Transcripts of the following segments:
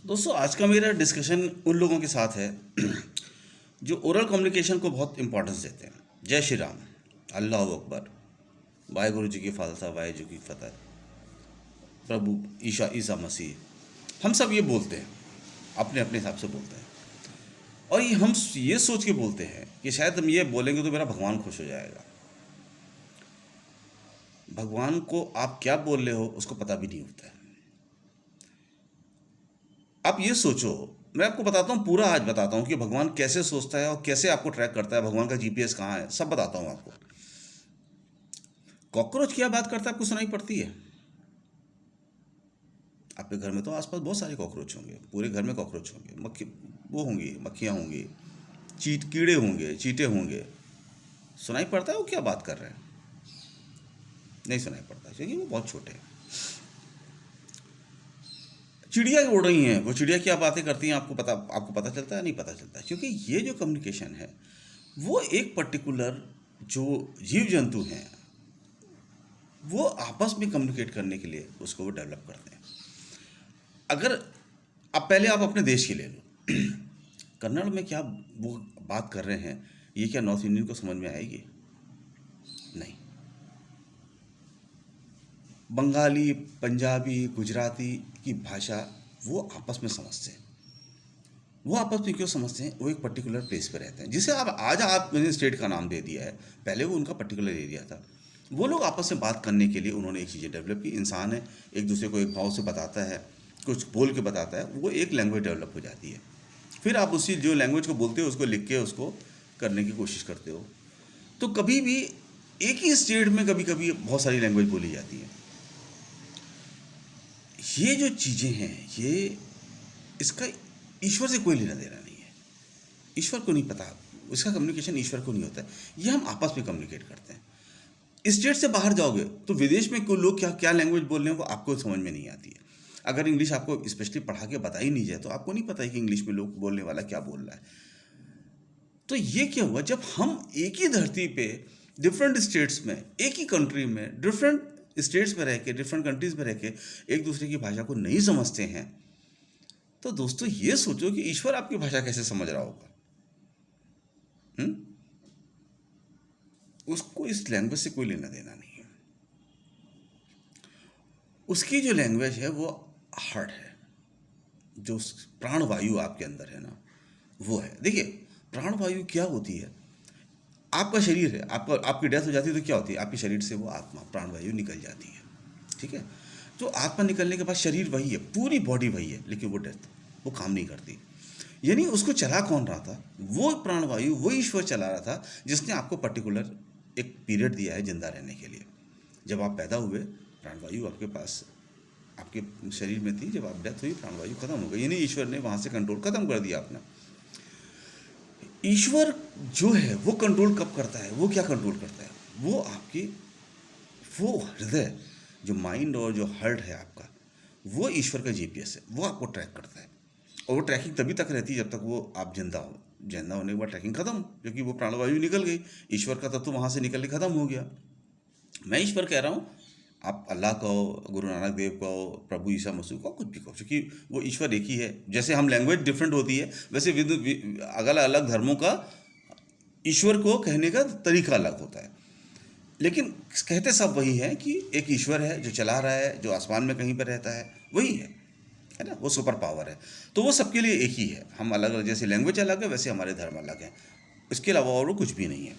दोस्तों आज का मेरा डिस्कशन उन लोगों के साथ है जो ओरल कम्युनिकेशन को बहुत इंपॉर्टेंस देते हैं। जय श्री राम, अल्लाह अकबर, वाहेगुरु जी की खालसा, वाहे जी की फतह, प्रभु ईशा ईसा मसीह। हम सब ये बोलते हैं, अपने अपने हिसाब से बोलते हैं। और ये हम ये सोच के बोलते हैं कि शायद हम ये बोलेंगे तो मेरा भगवान खुश हो जाएगा। भगवान को आप क्या बोल रहे हो उसको पता भी नहीं होता है। आप ये सोचो, मैं आपको बताता हूँ, पूरा आज बताता हूँ कि भगवान कैसे सोचता है और कैसे आपको ट्रैक करता है, भगवान का जीपीएस कहाँ है, सब बताता हूँ आपको। कॉकरोच क्या बात करता है आपको सुनाई पड़ती है? आपके घर में तो आसपास बहुत सारे कॉकरोच होंगे, पूरे घर में कॉकरोच होंगे, मक्खी वो होंगी, मक्खियाँ होंगी, कीड़े होंगे, चींटे होंगे। सुनाई पड़ता है वो क्या बात कर रहे हैं? नहीं सुनाई पड़ता क्योंकि वो बहुत छोटे हैं। चिड़िया उड़ रही हैं, वो चिड़िया क्या बातें करती हैं आपको पता चलता है? नहीं पता चलता, क्योंकि ये जो कम्युनिकेशन है वो एक पर्टिकुलर जो जीव जंतु हैं वो आपस में कम्युनिकेट करने के लिए उसको वो डेवलप करते हैं। अगर अब पहले आप अपने देश की ले लो कन्नड़ में क्या वो बात कर रहे हैं, ये क्या नॉर्थ इंडियन को समझ में आएगी? नहीं। बंगाली, पंजाबी, गुजराती की भाषा वो आपस में समझते हैं। वो आपस में क्यों समझते हैं? वो एक पर्टिकुलर प्लेस पे रहते हैं, जिसे आप आज आपने स्टेट का नाम दे दिया है, पहले वो उनका पर्टिकुलर एरिया था। वो लोग आपस में बात करने के लिए उन्होंने एक चीज़ें डेवलप की। इंसान है, एक दूसरे को एक भाव से बताता है, कुछ बोल के बताता है, वो एक लैंग्वेज डेवलप हो जाती है। फिर आप उसी जो लैंग्वेज को बोलते हो उसको लिख के उसको करने की कोशिश करते हो। तो कभी भी एक ही स्टेट में कभी कभी बहुत सारी लैंग्वेज बोली जाती है। ये जो चीज़ें हैं, ये इसका ईश्वर से कोई लेना देना नहीं है। ईश्वर को नहीं पता, उसका कम्युनिकेशन ईश्वर को नहीं होता है। ये हम आपस में कम्युनिकेट करते हैं। स्टेट से बाहर जाओगे तो विदेश में कोई लोग क्या क्या लैंग्वेज बोल रहे हैं वो आपको समझ में नहीं आती है। अगर इंग्लिश आपको स्पेशली पढ़ा के बताई नहीं जाए तो आपको नहीं पता है कि इंग्लिश में लोग बोलने वाला क्या बोल रहा है। तो ये क्या हुआ, जब हम एक ही धरती पे डिफरेंट स्टेट्स में, एक ही कंट्री में डिफरेंट स्टेट्स में रह के, डिफरेंट कंट्रीज में रह के एक दूसरे की भाषा को नहीं समझते हैं, तो दोस्तों ये सोचो कि ईश्वर आपकी भाषा कैसे समझ रहा होगा। हुँ? उसको इस लैंग्वेज से कोई लेना देना नहीं है। उसकी जो लैंग्वेज है वो हार्ट है, जो प्राण वायु आपके अंदर है ना, वो है। देखिए, प्राण वायु क्या होती है? आपका शरीर है, आपका आपकी डेथ हो जाती है तो क्या होती है? आपके शरीर से वो आत्मा प्राण वायु निकल जाती है, ठीक है। जो आत्मा निकलने के बाद शरीर वही है, पूरी बॉडी वही है, लेकिन वो डेथ वो काम नहीं करती। यानी उसको चला कौन रहा था? वो प्राणवायु, वो ईश्वर चला रहा था, जिसने आपको पर्टिकुलर एक पीरियड दिया है जिंदा रहने के लिए। जब आप पैदा हुए, प्राणवायु आपके पास आपके शरीर में थी, जब आप डेथ हुई प्राणवायु खत्म हो गई, यानी ईश्वर ने वहाँ से कंट्रोल खत्म कर दिया अपना। ईश्वर जो है वो कंट्रोल कब करता है? वो क्या कंट्रोल करता है? वो आपकी वो हृदय, जो माइंड और जो हार्ट है आपका, वो ईश्वर का जीपीएस है, वो आपको ट्रैक करता है। और वो ट्रैकिंग तभी तक रहती है जब तक वो आप जिंदा हो। जिंदा होने के बाद ट्रैकिंग खत्म, क्योंकि वो प्राणवायु निकल गई, ईश्वर का तत्व वहाँ से निकल के खत्म हो गया। मैं ईश्वर कह रहा हूँ, आप अल्लाह कहो, गुरु नानक देव कहो, प्रभु ईसा मसीह कहो, कुछ भी कहो, क्योंकि वो ईश्वर एक ही है। जैसे हम लैंग्वेज डिफरेंट होती है, वैसे अलग अलग धर्मों का ईश्वर को कहने का तरीका अलग होता है, लेकिन कहते सब वही है कि एक ईश्वर है जो चला रहा है, जो आसमान में कहीं पर रहता है, वही है ना, वो सुपर पावर है। तो वो सबके लिए एक ही है। हम अलग अलग, जैसे लैंग्वेज अलग है वैसे हमारे धर्म अलग हैं, इसके अलावा और वो कुछ भी नहीं है।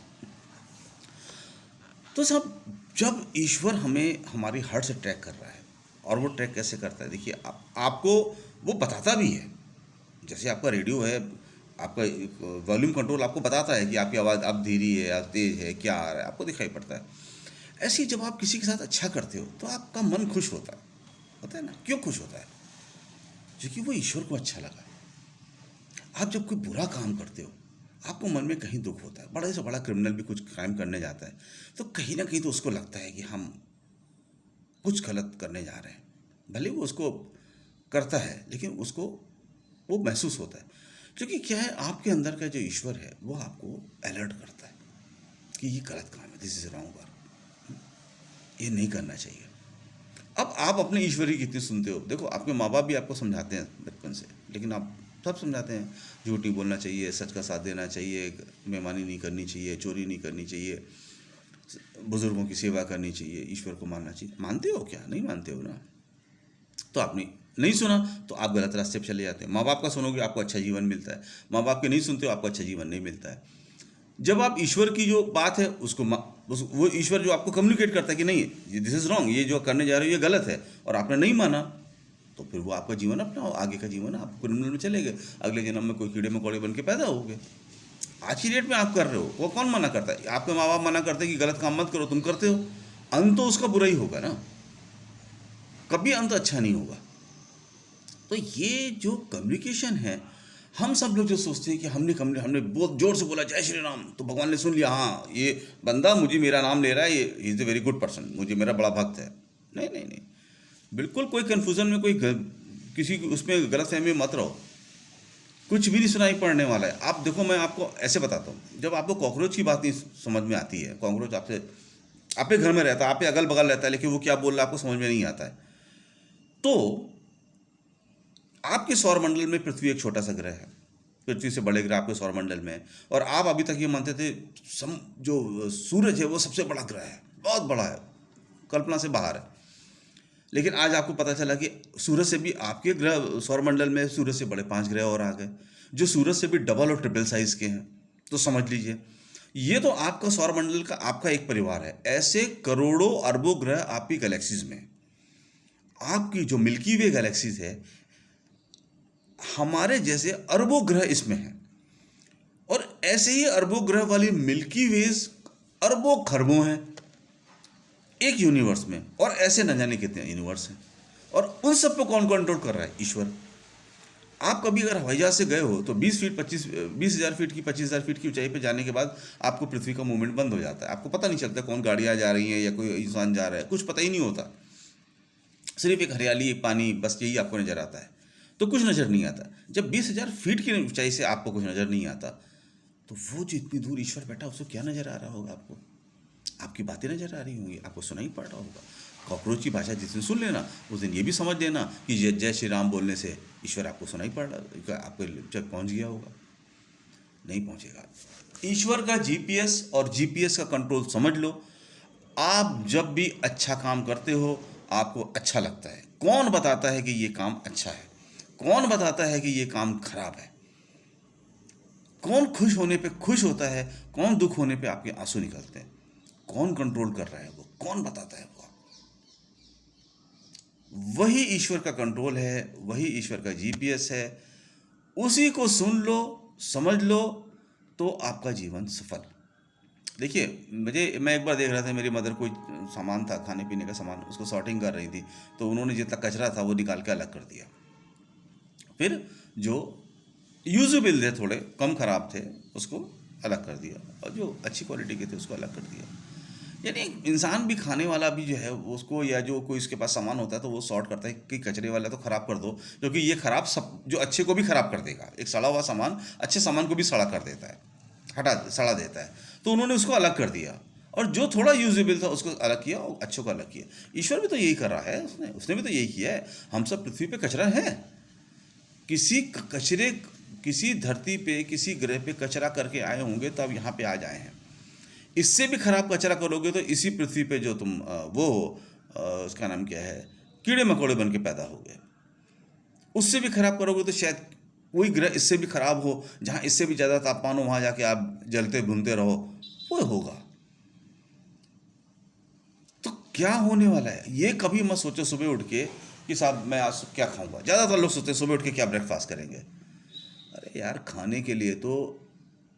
तो सब, जब ईश्वर हमें हमारी हार्ट से ट्रैक कर रहा है, और वो ट्रैक कैसे करता है? देखिए, आपको वो बताता भी है। जैसे आपका रेडियो है, आपका वॉल्यूम कंट्रोल आपको बताता है कि आपकी आवाज़ अब धीरे है या तेज़ है, क्या आ रहा है, आपको दिखाई पड़ता है। ऐसे ही जब आप किसी के साथ अच्छा करते हो तो आपका मन खुश होता है ना? क्यों खुश होता है? क्योंकि वो ईश्वर को अच्छा लगा। आप जब कोई बुरा काम करते हो, आपको मन में कहीं दुख होता है। बड़े से बड़ा क्रिमिनल भी कुछ क्राइम करने जाता है तो कहीं ना कहीं तो उसको लगता है कि हम कुछ गलत करने जा रहे हैं। भले वो उसको करता है, लेकिन उसको वो महसूस होता है, क्योंकि क्या है, आपके अंदर का जो ईश्वर है वो आपको अलर्ट करता है कि ये गलत काम है, दिस इज रॉन्ग, ये नहीं करना चाहिए। अब आप अपने ईश्वर की कितनी सुनते हो? देखो, आपके माँ बाप भी आपको समझाते हैं बचपन से, लेकिन आप सब समझाते हैं झूठ नहीं बोलना चाहिए, सच का साथ देना चाहिए, बेईमानी नहीं करनी चाहिए, चोरी नहीं करनी चाहिए, बुजुर्गों की सेवा करनी चाहिए, ईश्वर को मानना चाहिए। मानते हो क्या? नहीं मानते हो ना। तो आपने नहीं सुना तो आप गलत रास्ते पर चले जाते हैं। माँ बाप का सुनोगे आपको अच्छा जीवन मिलता है, माँ बाप के नहीं सुनते हो आपको अच्छा जीवन नहीं मिलता है। जब आप ईश्वर की जो बात है उसको वो ईश्वर जो आपको कम्युनिकेट करता है कि नहीं ये दिस इज़ रॉन्ग, ये जो करने जा रहे हो ये गलत है, और आपने नहीं माना, तो फिर वो आपका जीवन अपनाओ, आगे का जीवन आप क्रिमिनल में चले गए, अगले जन्म में कोई कीड़े मकोड़े बन के पैदा हो गए। आज की डेट में आप कर रहे हो, वो कौन मना करता है? आपके माँ बाप मना करते हैं कि गलत काम मत करो, तुम करते हो, अंत तो उसका बुरा ही होगा ना, कभी अंत अच्छा नहीं होगा। तो ये जो कम्युनिकेशन है, हम सब लोग जो सोचते हैं कि हमने बहुत जोर से बोला जय श्री राम, तो भगवान ने सुन लिया, हाँ ये बंदा मुझे मेरा नाम ले रहा है, ये is a very good person, मुझे मेरा बड़ा भक्त है। नहीं नहीं नहीं, बिल्कुल कोई कन्फ्यूज़न में किसी उसमें गलतफहमी में मत रहो, कुछ भी नहीं सुनाई पड़ने वाला है। आप देखो, मैं आपको ऐसे बताता हूँ, जब आपको कॉकरोच की बात नहीं समझ में आती है, कॉकरोच आपसे आपके घर में रहता है, आपके अगल बगल रहता है, लेकिन वो क्या बोल रहा है आपको समझ में नहीं आता है, तो आपके सौरमंडल में पृथ्वी एक छोटा सा ग्रह है, पृथ्वी से बड़े ग्रह आपके सौरमंडल में है, और आप अभी तक ये मानते थे जो सूरज है वो सबसे बड़ा ग्रह है, बहुत बड़ा है, कल्पना से बाहर है। लेकिन आज आपको पता चला कि सूरज से भी आपके ग्रह सौरमंडल में सूरज से बड़े 5 ग्रह और आ गए, जो सूरज से भी डबल और ट्रिपल साइज के हैं। तो समझ लीजिए, ये तो आपका सौरमंडल का आपका एक परिवार है। ऐसे करोड़ों अरबों ग्रह आपकी गैलेक्सीज में, आपकी जो मिल्की वे गैलेक्सीज है, हमारे जैसे अरबों ग्रह इसमें हैं, और ऐसे ही अरबों ग्रह वाली मिल्की वेज अरबों खरबों हैं एक यूनिवर्स में, और ऐसे न जाने कितने यूनिवर्स हैं, और उन सब को कौन कंट्रोल कर रहा है? ईश्वर। आप कभी अगर हवाई जहाज से गए हो तो 20,000 फीट की 25,000 फीट की ऊंचाई पे जाने के बाद आपको पृथ्वी का मूवमेंट बंद हो जाता है, आपको पता नहीं चलता कौन गाड़ियाँ जा रही हैं या कोई इंसान जा रहा है, कुछ पता ही नहीं होता, सिर्फ एक हरियाली, एक पानी, बस यही आपको नज़र आता है, तो कुछ नज़र नहीं आता। जब 20,000 फीट की ऊंचाई से आपको कुछ नज़र नहीं आता, तो वो जो इतनी दूर ईश्वर बैठा उसको क्या नज़र आ रहा होगा? आपको आपकी बातें नज़र आ रही होंगी, आपको सुनाई पड़ रहा होगा। कॉकरोच की भाषा जिस दिन सुन लेना, उस दिन ये भी समझ लेना कि जय जय श्री राम बोलने से ईश्वर आपको सुनाई पड़ रहा, आपको जब पहुंच गया होगा। नहीं पहुंचेगा। ईश्वर का जीपीएस और जीपीएस का कंट्रोल समझ लो। आप जब भी अच्छा काम करते हो आपको अच्छा लगता है। कौन बताता है कि ये काम अच्छा है? कौन बताता है कि ये काम खराब है? कौन खुश होने पे खुश होता है? कौन दुख होने पे आपके आंसू निकलते हैं? कौन कंट्रोल कर रहा है? वो कौन बताता है? वो वही ईश्वर का कंट्रोल है, वही ईश्वर का जीपीएस है। उसी को सुन लो, समझ लो, तो आपका जीवन सफल। देखिए, मैं एक बार देख रहा था, मेरी मदर कोई सामान था, खाने पीने का सामान, उसको सॉर्टिंग कर रही थी, तो उन्होंने जितना कचरा था वो निकाल के अलग कर दिया। फिर जो यूजेबल थे, थोड़े कम ख़राब थे, उसको अलग कर दिया, और जो अच्छी क्वालिटी के थे उसको अलग कर दिया। यानी इंसान भी, खाने वाला भी जो है उसको, या जो कोई इसके पास सामान होता है तो वो सॉर्ट करता है कि कचरे वाला तो ख़राब कर दो, क्योंकि ये ख़राब सब जो अच्छे को भी ख़राब कर देगा। एक सड़ा हुआ सामान अच्छे सामान को भी सड़ा कर देता है, सड़ा देता है। तो उन्होंने उसको अलग कर दिया, और जो थोड़ा यूजेबल था उसको अलग किया और अच्छों को अलग किया। ईश्वर भी तो यही कर रहा है, उसने भी तो यही किया है। हम सब पृथ्वी पे कचरा है, कचरे किसी धरती पे, किसी ग्रह पे कचरा करके आए होंगे तब यहाँ पे आज आए हैं। इससे भी खराब कचरा करोगे तो इसी पृथ्वी पे जो तुम उसका नाम क्या है, कीड़े मकोड़े बन के पैदा हो गए। उससे भी खराब करोगे तो शायद कोई ग्रह इससे भी खराब हो, जहाँ इससे भी ज़्यादा तापमान हो, वहाँ जाके आप जलते भूनते रहो, वो होगा। तो क्या होने वाला है ये कभी मत सोचो सुबह उठ के कि साहब मैं आज क्या खाऊंगा। ज़्यादातर लोग सोचते हैं सुबह उठ के क्या ब्रेकफास्ट करेंगे। अरे यार, खाने के लिए तो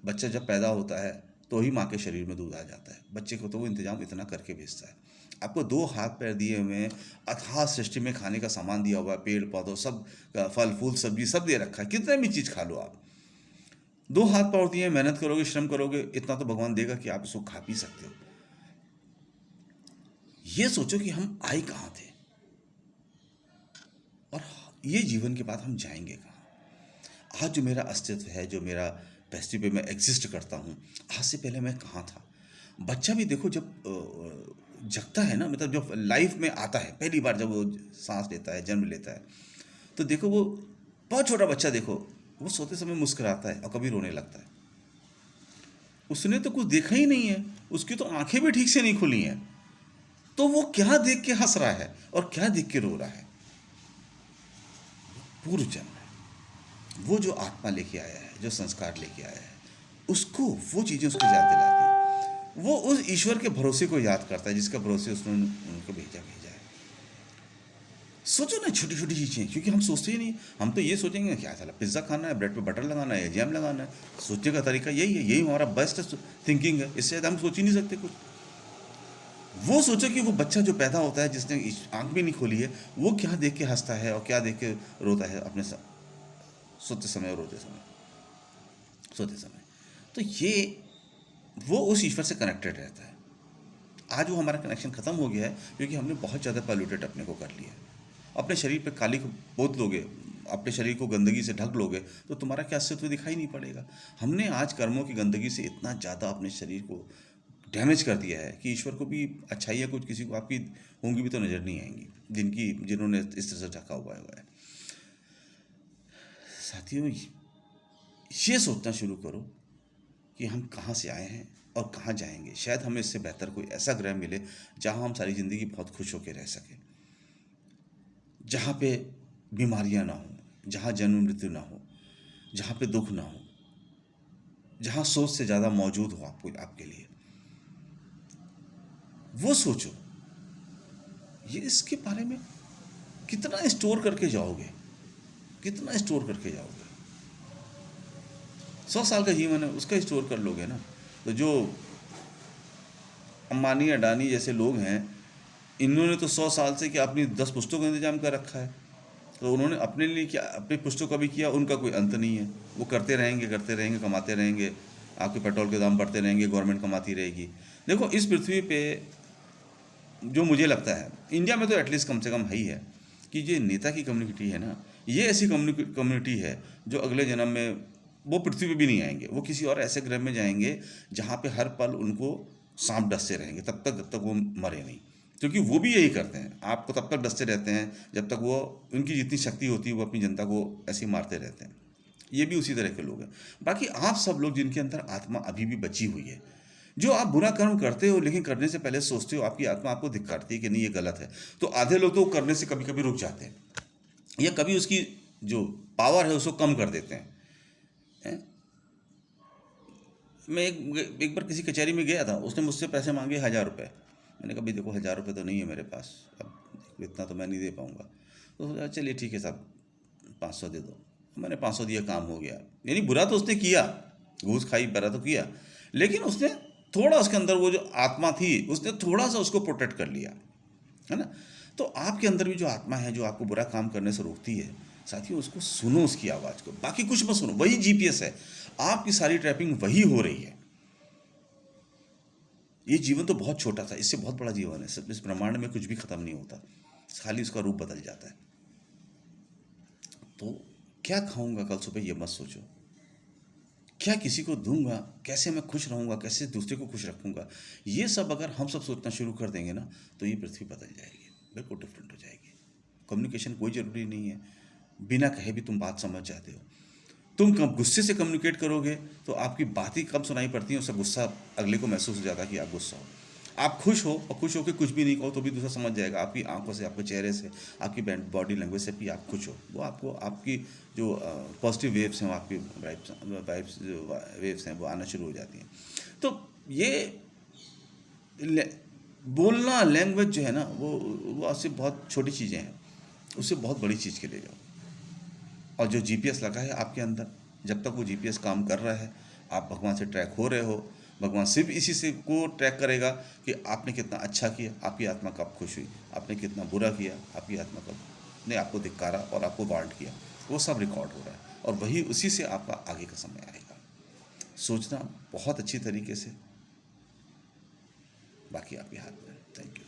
बच्चा जब पैदा होता है तो ही माँ के शरीर में दूध आ जाता है। बच्चे को तो वो इंतजाम इतना करके भेजता है। आपको 2 हाथ पैर दिए हुए हैं, अथाह सृष्टि में खाने का सामान दिया हुआ है, पेड़ पौधों सब, फल फूल सब्जी सब दे रखा है, कितने भी चीज़ खा लो आप। 2 हाथ पाँव दिए, मेहनत करोगे, श्रम करोगे, इतना तो भगवान देगा कि आप इसको खा पी सकते हो। ये सोचो कि हम आए कहाँ थे, और ये जीवन के बाद हम जाएंगे कहाँ। आज जो मेरा अस्तित्व है, जो मेरा पृथ्वी पे मैं एग्जिस्ट करता हूँ, आज से पहले मैं कहाँ था। बच्चा भी देखो जब जगता है ना, मतलब जब लाइफ में आता है पहली बार, जब वो सांस लेता है, जन्म लेता है, तो देखो वो बहुत छोटा बच्चा देखो, वो सोते समय मुस्कुराता है और कभी रोने लगता है। उसने तो कुछ देखा ही नहीं है, उसकी तो आंखें भी ठीक से नहीं खुली हैं, तो वो क्या देख के हंस रहा है और क्या देख के रो रहा है? पूर्व जन्म है। वो जो आत्मा लेके आया है, जो संस्कार लेके आया है, उसको वो चीज़ें उसको याद दिलाती है। वो उस ईश्वर के भरोसे को याद करता है जिसका भरोसे उसने उनको भेजा है। सोचो ना छोटी छोटी चीज़ें, क्योंकि हम सोचते ही नहीं। हम तो ये सोचेंगे क्या साला पिज्ज़ा खाना है, ब्रेड पे बटर लगाना है, जैम लगाना है। सोचने का तरीका यही है, यही हमारा बेस्ट थिंकिंग है। इससे ज़्यादा हम सोच ही नहीं सकते कुछ। वो सोचो कि वो बच्चा जो पैदा होता है जिसने आंख भी नहीं खोली है, वो क्या देख के हंसता है और क्या देख के रोता है अपने सोते समय और रोते समय, सोते समय। तो ये वो उस ईश्वर से कनेक्टेड रहता है। आज वो हमारा कनेक्शन ख़त्म हो गया है क्योंकि हमने बहुत ज़्यादा पॉल्यूटेड अपने को कर लिया है। अपने शरीर पे काली को पोत लोगे, अपने शरीर को गंदगी से ढक लोगे, तो तुम्हारा क्या अस्तित्व दिखाई नहीं पड़ेगा। हमने आज कर्मों की गंदगी से इतना ज़्यादा अपने शरीर को डैमेज कर दिया है कि ईश्वर को भी अच्छाइयाँ कुछ किसी को आपकी होंगी भी तो नज़र नहीं आएंगी, जिन्होंने इस तरह से ढका हुआ है। साथियों, ये सोचना शुरू करो कि हम कहाँ से आए हैं और कहाँ जाएंगे। शायद हमें इससे बेहतर कोई ऐसा ग्रह मिले जहाँ हम सारी ज़िंदगी बहुत खुश होकर रह सकें, जहाँ पे बीमारियाँ ना हो, जहाँ जन्म मृत्यु ना हो, जहाँ पे दुख ना हो, जहाँ सोच से ज़्यादा मौजूद हो आपको आपके लिए। वो सोचो, ये इसके बारे में कितना स्टोर करके जाओगे, कितना स्टोर करके जाओगे। 100 साल का जीवन है, उसका स्टोर कर लोगे ना। तो जो अंबानी अडानी जैसे लोग हैं, इन्होंने तो 100 साल से क्या अपनी 10 पुश्तों का इंतजाम कर रखा है। तो उन्होंने अपने लिए क्या, अपनी पुश्तों का भी किया, उनका कोई अंत नहीं है। वो करते रहेंगे, कमाते रहेंगे। आपके पेट्रोल के दाम बढ़ते रहेंगे, गवर्नमेंट कमाती रहेगी। देखो, इस पृथ्वी पे जो मुझे लगता है, इंडिया में तो एटलीस्ट कम से कम है ही है, कि ये नेता की कम्युनिटी है ना, ये ऐसी कम्युनिटी है जो अगले जन्म में वो पृथ्वी पे भी नहीं आएंगे। वो किसी और ऐसे ग्रह में जाएंगे जहाँ पे हर पल उनको सांप डसते रहेंगे, जब तक वो मरे नहीं। क्योंकि वो भी यही करते हैं, आपको तब तक डसते रहते हैं जब तक वो, उनकी जितनी शक्ति होती है वो अपनी जनता को ऐसे ही मारते रहते हैं। ये भी उसी तरह के लोग हैं। बाकी आप सब लोग जिनके अंदर आत्मा अभी भी बची हुई है, जो आप बुरा कर्म करते हो लेकिन करने से पहले सोचते हो, आपकी आत्मा आपको धिक्कारती है कि नहीं ये गलत है, तो आधे लोग तो करने से कभी कभी रुक जाते हैं, या कभी उसकी जो पावर है उसको कम कर देते हैं। मैं एक बार किसी कचहरी में गया था, उसने मुझसे पैसे मांगे 1000 रुपये। मैंने कहा भाई देखो, 1000 रुपये तो नहीं है मेरे पास, अब इतना तो मैं नहीं दे पाऊँगा। तो सोचा चलिए ठीक है साहब, 500 दे दो। मैंने 500 दिया, काम हो गया। यानी बुरा तो उसने किया, घूस खाई, बुरा तो किया, लेकिन उसने थोड़ा, उसके अंदर वो जो आत्मा थी उसने थोड़ा सा उसको प्रोटेक्ट कर लिया, है ना। तो आपके अंदर भी जो आत्मा है जो आपको बुरा काम करने से रोकती है, साथियों उसको सुनो, उसकी आवाज़ को, बाकी कुछ मत सुनो। वही जीपीएस है, आपकी सारी ट्रैपिंग वही हो रही है। ये जीवन तो बहुत छोटा था, इससे बहुत बड़ा जीवन है। सब इस ब्रह्मांड में कुछ भी खत्म नहीं होता, खाली उसका रूप बदल जाता है। तो क्या खाऊंगा कल सुबह ये मत सोचो, क्या किसी को दूंगा, कैसे मैं खुश रहूंगा, कैसे दूसरे को खुश रखूंगा। ये सब अगर हम सब सोचना शुरू कर देंगे ना, तो ये पृथ्वी बदल जाएगी, बिल्कुल डिफरेंट हो जाएगी। कम्युनिकेशन कोई ज़रूरी नहीं है, बिना कहे भी तुम बात समझ जाते हो। तुम कब गुस्से से कम्युनिकेट करोगे तो आपकी बात ही कम सुनाई पड़ती है, उससे गुस्सा अगले को महसूस हो जाता है कि आप गुस्सा हो। आप खुश हो और खुश होकर कुछ भी नहीं कहो तो भी दूसरा समझ जाएगा, आपकी आंखों से, आपके चेहरे से, आपकी बॉडी लैंग्वेज से भी आप खुश हो। वो आपको, आपकी जो पॉजिटिव वेव्स हैं, वो आपकी वाइब्स जो वेव्स हैं वो आना शुरू हो जाती हैं। तो ये बोलना, लैंग्वेज जो है ना, वो आपसे बहुत छोटी चीज़ें हैं, उससे बहुत बड़ी चीज़ के लिए जाओ। और जो जीपीएस लगा है आपके अंदर, जब तक वो जीपीएस काम कर रहा है, आप भगवान से ट्रैक हो रहे हो। भगवान सिर्फ इसी से को ट्रैक करेगा कि आपने कितना अच्छा किया, आपकी आत्मा कब खुश हुई, आपने कितना बुरा किया, आपकी आत्मा कब ने आपको धिक्कारा और आपको वार्न किया। वो सब रिकॉर्ड हो रहा है और वही, उसी से आपका आगे का समय आएगा। सोचना बहुत अच्छी तरीके से, बाकी आपके हाथ में। Thank you.